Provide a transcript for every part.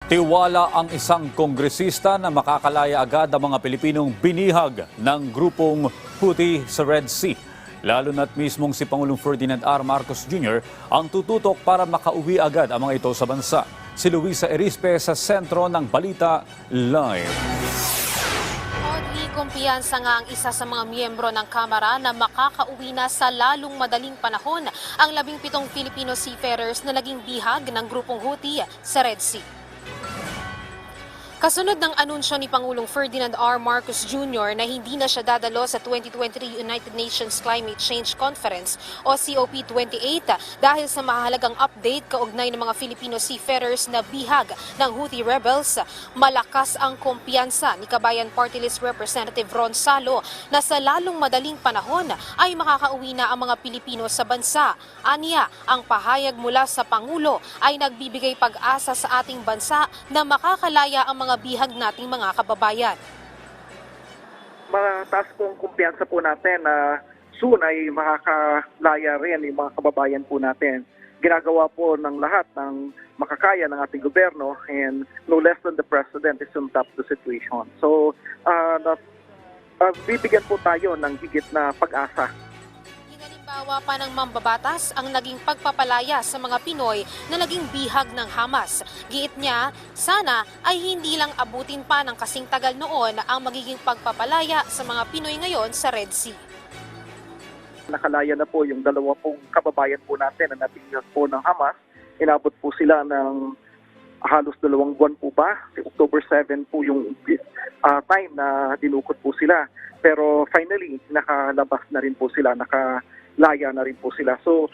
Tiwala ang isang kongresista na makakalaya agad ang mga Pilipinong binihag ng grupong Houthi sa Red Sea. Lalo na't mismong si Pangulong Ferdinand R. Marcos Jr. ang tututok para makauwi agad ang mga ito sa bansa. Si Luisa Erispe sa sentro ng Balita Live. Kumpiyansa nga ang isa sa mga miyembro ng Kamara na makakauwi na sa lalong madaling panahon ang 17 Filipino seafarers na naging bihag ng grupong Houthi sa Red Sea. Kasunod ng anunsyo ni Pangulong Ferdinand R. Marcos Jr. na hindi na siya dadalo sa 2023 United Nations Climate Change Conference o COP28 dahil sa mahalagang update kaugnay ng mga Filipino seafarers na bihag ng Houthi rebels, malakas ang kumpiyansa ni Kabayan Party List Representative Ron Salo na sa lalong madaling panahon ay makakauwi na ang mga Pilipino sa bansa. Aniya, ang pahayag mula sa Pangulo ay nagbibigay pag-asa sa ating bansa na makakalaya ang mga bihag nating mga kababayan. Mataas pong kumpiyansa po natin na soon ay makakalaya rin yung mga kababayan po natin. Ginagawa po ng lahat ng makakaya ng ating gobyerno and no less than the President is on top of the situation. So, bibigyan po tayo ng higit na pag-asa. Halimbawa pa ng mambabatas ang naging pagpapalaya sa mga Pinoy na naging bihag ng Hamas. Giit niya, sana ay hindi lang abutin pa ng kasing tagal noon ang magiging pagpapalaya sa mga Pinoy ngayon sa Red Sea. Nakalaya na po yung 2 kababayan po natin na natinggag po ng Hamas. Inabot po sila ng halos 2 buwan po ba? October 7 po yung time na dinukot po sila. Pero finally, nakalabas na rin po sila, nakalaya na rin po sila. So,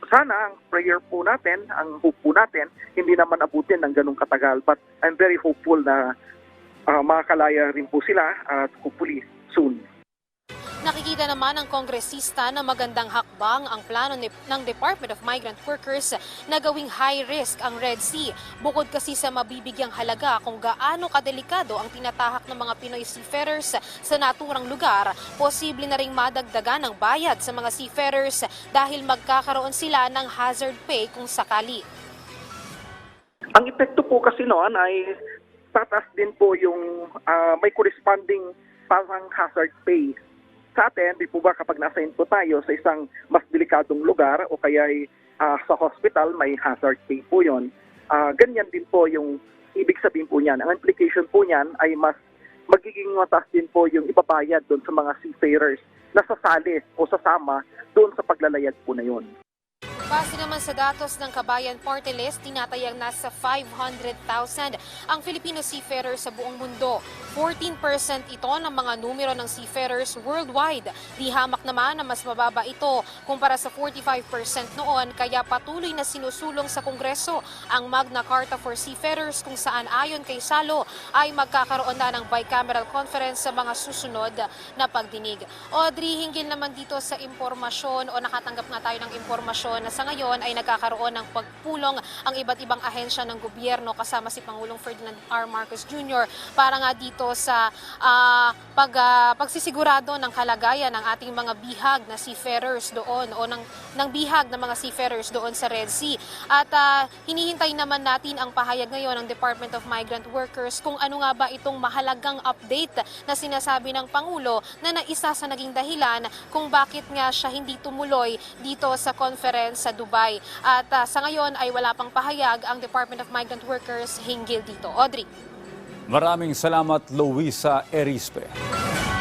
sana ang prayer po natin, ang hope po natin, hindi naman abutin ng ganong katagal. But I'm very hopeful na makakalaya rin po sila at hopefully soon. Nakikita naman ng kongresista na magandang hakbang ang plano ng Department of Migrant Workers na gawing high risk ang Red Sea. Bukod kasi sa mabibigyang halaga kung gaano kadelikado ang tinatahak ng mga Pinoy seafarers sa naturang lugar, posible na ring madagdagan ng bayad sa mga seafarers dahil magkakaroon sila ng hazard pay kung sakali. Ang epekto po kasi noon ay tataas din po yung may corresponding parang hazard pay. Sa atin, di po ba kapag nasa-in po tayo sa isang mas delikadong lugar o kaya sa hospital, may hazard pay po yun. Ganyan din po yung ibig sabihin po niyan. Ang implication po niyan ay mas magiging mataas din po yung ibabayad doon sa mga seafarers na sasali o sasama doon sa paglalayag po na yun. Base naman sa datos ng Kabayan Party List, tinatayang nasa 500,000 ang Filipino seafarers sa buong mundo. 14% ito ng mga numero ng seafarers worldwide. Di hamak naman na mas mababa ito kumpara sa 45% noon, kaya patuloy na sinusulong sa Kongreso ang Magna Carta for Seafarers kung saan ayon kay Salo ay magkakaroon na ng bicameral conference sa mga susunod na pagdinig. Audrey, hinggil naman dito sa impormasyon o nakatanggap nga tayo ng impormasyon na sa ngayon ay nagkakaroon ng pagpulong ang iba't ibang ahensya ng gobyerno kasama si Pangulong Ferdinand R. Marcos Jr. para nga dito sa pagsisigurado ng kalagayan ng ating mga bihag na seafarers doon o ng bihag ng mga seafarers doon sa Red Sea. At hinihintay naman natin ang pahayag ngayon ng Department of Migrant Workers kung ano nga ba itong mahalagang update na sinasabi ng Pangulo na naisa sa naging dahilan kung bakit nga siya hindi tumuloy dito sa conference sa Dubai. At sa ngayon ay wala pang pahayag ang Department of Migrant Workers hinggil dito. Audrey. Maraming salamat, Luisa Erispe.